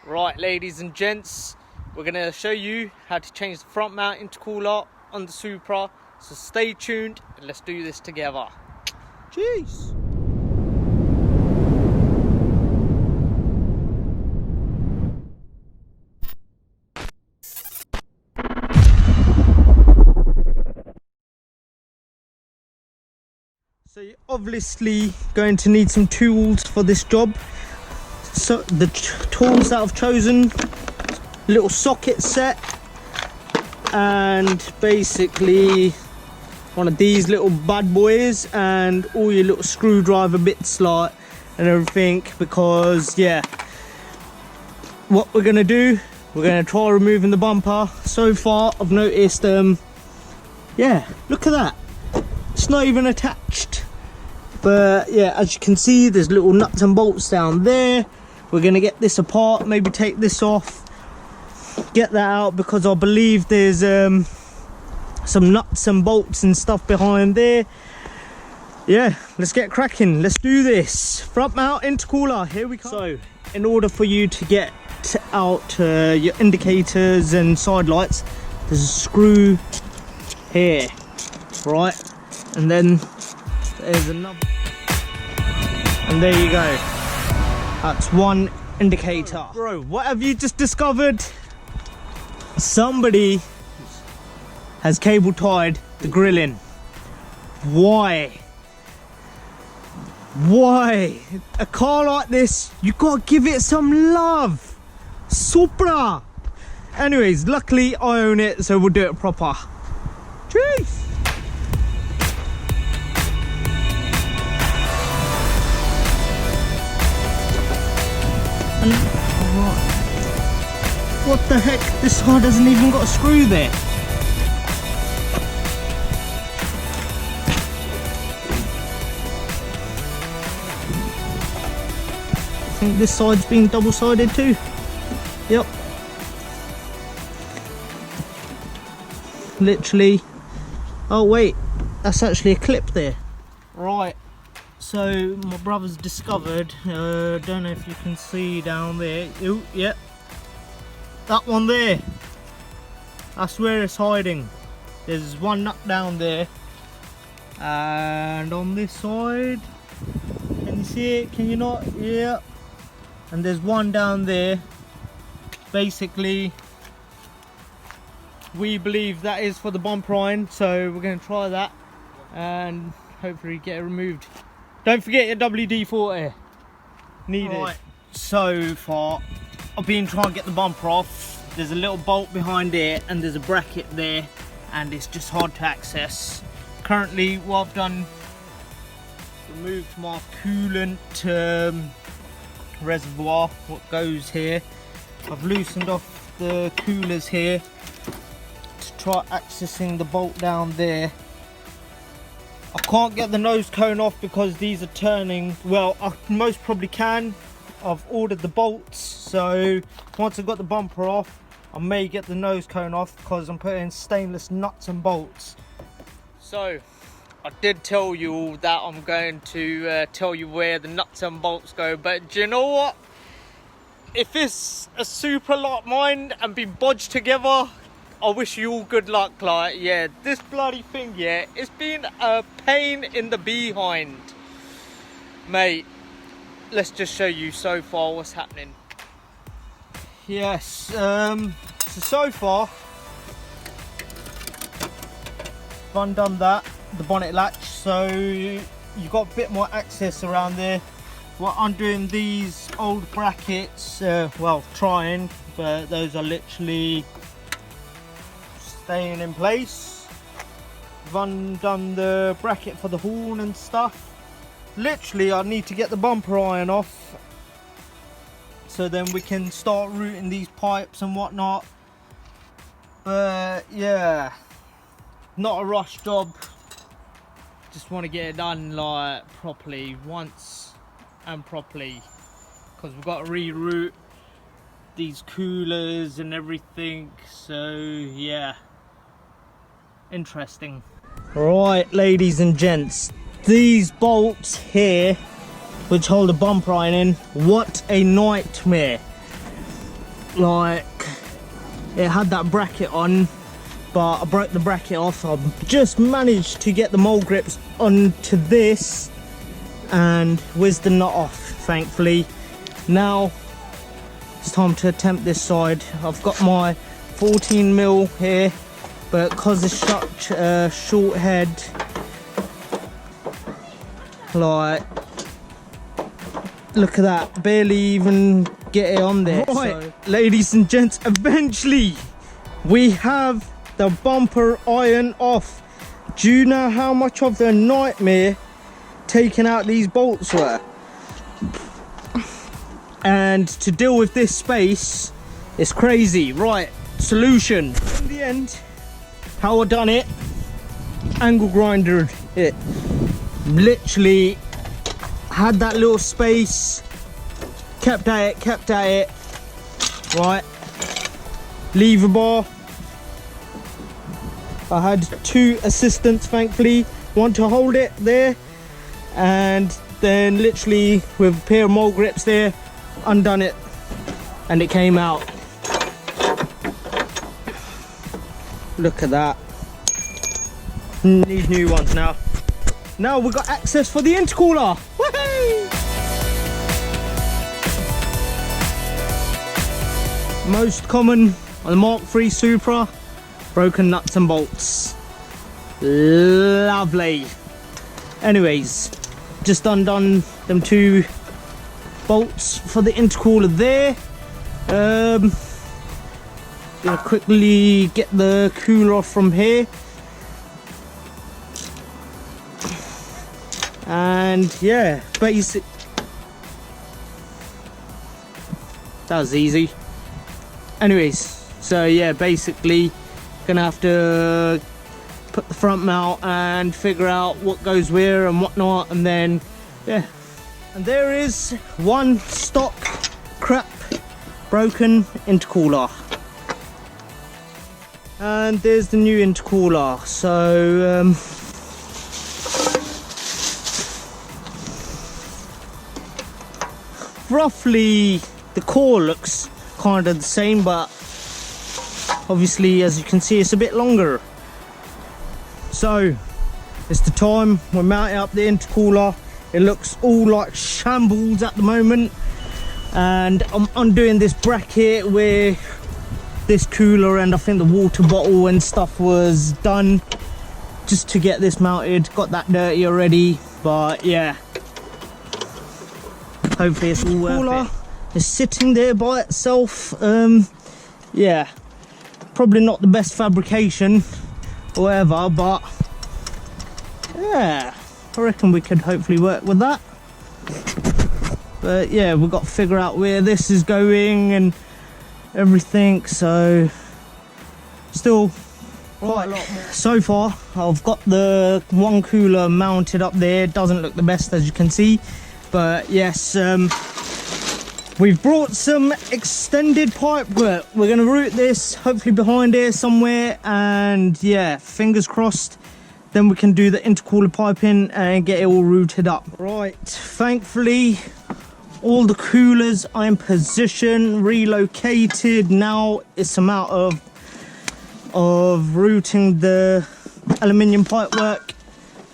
Right, ladies and gents, we're going to show you how to change the front mount intercooler on the Supra. So stay tuned and let's do this together. Jeez. So you're obviously going to need some tools for this job. So the tools that I've chosen, little socket set, and basically one of these little bad boys, and all your little screwdriver bits like and everything, because yeah, what we're gonna do, we're gonna try removing the bumper. So far I've noticed yeah, look at that, it's not even attached. But yeah, as you can see, there's little nuts and bolts down there. We're gonna get this apart, maybe take this off, get that out, because I believe there's some nuts and bolts and stuff behind there. Yeah, let's get cracking, let's do this. Front mount intercooler, here we come. So in order for you to get out your indicators and side lights, there's a screw here, right? And then there's another, and there you go, that's one indicator. Bro, what have you just discovered? Somebody has cable tied the grilling. Why a car like this, you gotta give it some love. Supra. Anyways, luckily I own it, so we'll do it proper. Jeez. What the heck, this side hasn't even got a screw there. I think this side's been double-sided too. Yep. Literally. Oh wait, that's actually a clip there. Right. So my brother's discovered, don't know if you can see down there. Oh, yep. That one there. That's where it's hiding. There's one nut down there. And on this side, can you see it? Can you not? Yeah. And there's one down there. Basically, we believe that is for the bumper iron, so we're going to try that and hopefully get it removed. Don't forget your WD-40 needed. Right, so far I've been trying to get the bumper off. There's a little bolt behind it and there's a bracket there, and it's just hard to access. Currently what I've done, removed my coolant reservoir, what goes here. I've loosened off the coolers here to try accessing the bolt down there. I can't get the nose cone off because these are turning. Well, I most probably can. I've ordered the bolts, so once I've got the bumper off, I may get the nose cone off because I'm putting stainless nuts and bolts. So I did tell you all that I'm going to tell you where the nuts and bolts go, but do you know what? If it's a Supra like mine and been bodged together, I wish you all good luck. Like, yeah, this bloody thing, yeah, it's been a pain in the behind, mate. Let's just show you so far what's happening. Yes, so far I've undone that, the bonnet latch, so you've got a bit more access around there. We're undoing these old brackets, well, trying, but those are literally staying in place. I've undone the bracket for the horn and stuff. Literally I need to get the bumper iron off, so then we can start routing these pipes and whatnot. But yeah, not a rush job, just want to get it done like properly once and properly, because we've got to reroute these coolers and everything. So yeah, interesting. Right, ladies and gents, these bolts here which hold the bumper iron in, what a nightmare. like it had that bracket on, but I broke the bracket off. I've just managed to get the mole grips onto this and whizzed the nut off, thankfully. Now it's time to attempt this side. I've got my 14mm here, but because it's such a short head, like, look at that, barely even get it on there. Right, so, ladies and gents, eventually we have the bumper iron off. Do you know how much of a nightmare taking out these bolts were? And to deal with this space, it's crazy. Right, solution. In the end, how I done it, angle grinder it. Literally had that little space, kept at it, right, lever bar. I had 2 assistants, thankfully, one to hold it there, and then literally with a pair of mole grips there, undone it, and it came out. Look at that. Need new ones now. Now we've got access for the intercooler. Woohoo! Most common on the Mark III Supra, broken nuts and bolts. Lovely. Anyways, just undone them 2 bolts for the intercooler there. Gonna quickly get the cooler off from here, and yeah, basic. That was easy. Anyways, so yeah, basically gonna have to put the front mount and figure out what goes where and whatnot, and then yeah. And there is one stock crap broken intercooler, and there's the new intercooler. So roughly the core looks kind of the same, but obviously, as you can see, it's a bit longer. So it's the time we're mounting up the intercooler. It looks all like shambles at the moment, and I'm undoing this bracket where this cooler and I think the water bottle and stuff was done, just to get this mounted. Got that dirty already, but yeah, hopefully it's all worth it. It's sitting there by itself. Yeah, probably not the best fabrication or whatever, but yeah, I reckon we could hopefully work with that. But yeah, we've got to figure out where this is going and everything, so still quite a lot more. So far I've got the one cooler mounted up there. Doesn't look the best, as you can see, but yes, we've brought some extended pipe work. We're going to route this hopefully behind here somewhere, and yeah, fingers crossed, then we can do the intercooler piping and get it all routed up. Right, thankfully all the coolers are in position, relocated. Now it's a matter of routing the aluminium pipe work,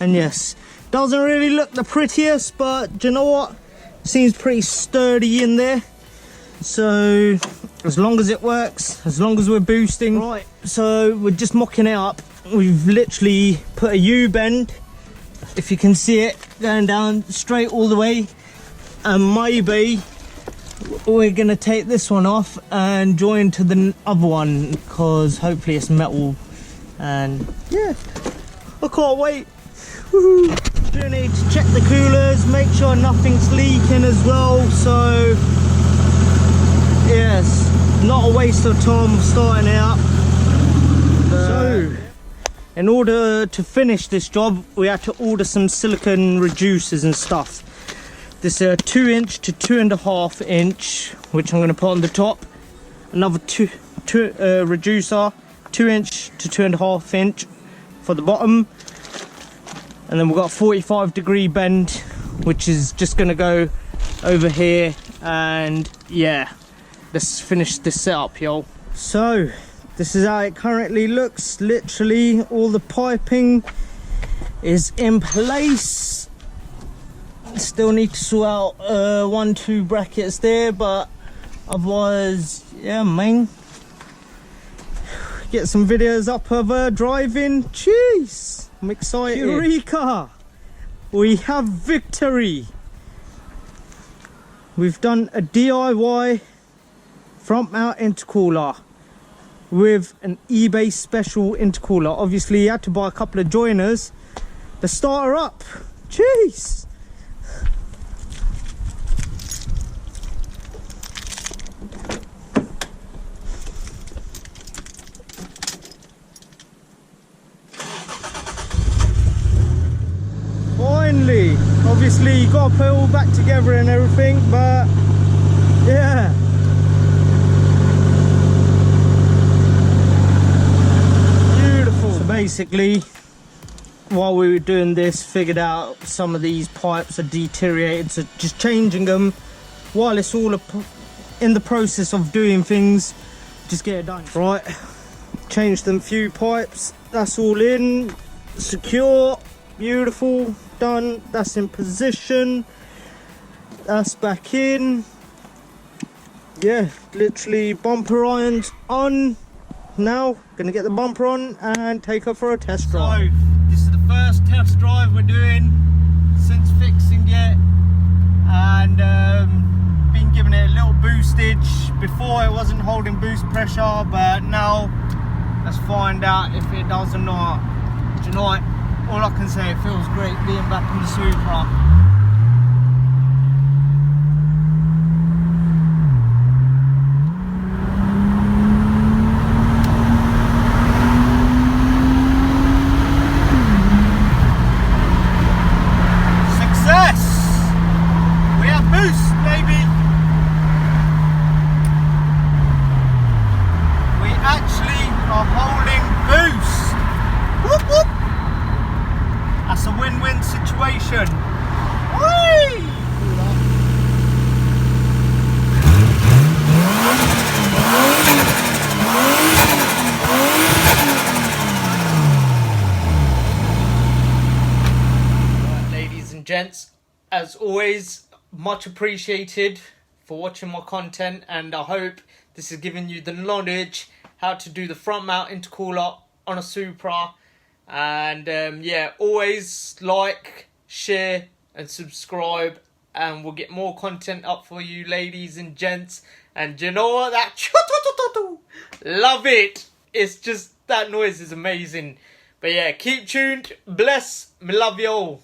and yes, doesn't really look the prettiest, but do you know what, seems pretty sturdy in there. So as long as it works, as long as we're boosting. Right, so we're just mocking it up. We've literally put a U-bend, if you can see it, going down straight all the way, and maybe we're gonna take this one off and join to the other one, because hopefully it's metal, and yeah, I can't wait. Woohoo! Do need to check the coolers, make sure nothing's leaking as well, so yes, not a waste of time starting it up. So in order to finish this job, we had to order some silicone reducers and stuff. This is a 2" to 2.5 inch, which I'm going to put on the top. Another reducer, 2" to 2.5 inch for the bottom. And then we've got a 45-degree bend, which is just going to go over here. And yeah, let's finish this setup, y'all. So this is how it currently looks. Literally all the piping is in place. Still need to sort out 1-2 brackets there, but otherwise, yeah, man. Get some videos up of her driving. Jeez, I'm excited. Eureka! We have victory. We've done a DIY front mount intercooler with an eBay special intercooler. Obviously you had to buy a couple of joiners to start her up. Jeez. Finally, obviously you got to put it all back together and everything, but yeah. Beautiful. So basically, while we were doing this, figured out some of these pipes are deteriorated, so just changing them while it's all in the process of doing things, just get it done. Right, changed them few pipes, that's all in, secure, beautiful, done. That's in position, that's back in. Yeah, literally bumper irons on. Now gonna get the bumper on and take her for a test drive. So this is the first test drive we're doing since fixing it, and been giving it a little boostage. Before it wasn't holding boost pressure, but now let's find out if it does or not. Do you know what? All I can say, it feels great being back in the Supra. Success! We have boost, baby! We actually are holding boost! Whoop whoop! That's a win-win situation. Whee! Right, ladies and gents, as always, much appreciated for watching my content, and I hope this has given you the knowledge how to do the front mount intercooler on a Supra. And yeah, always like, share and subscribe, and we'll get more content up for you, ladies and gents. And you know what, that love it, it's just, that noise is amazing. But yeah, keep tuned, bless, me love you all.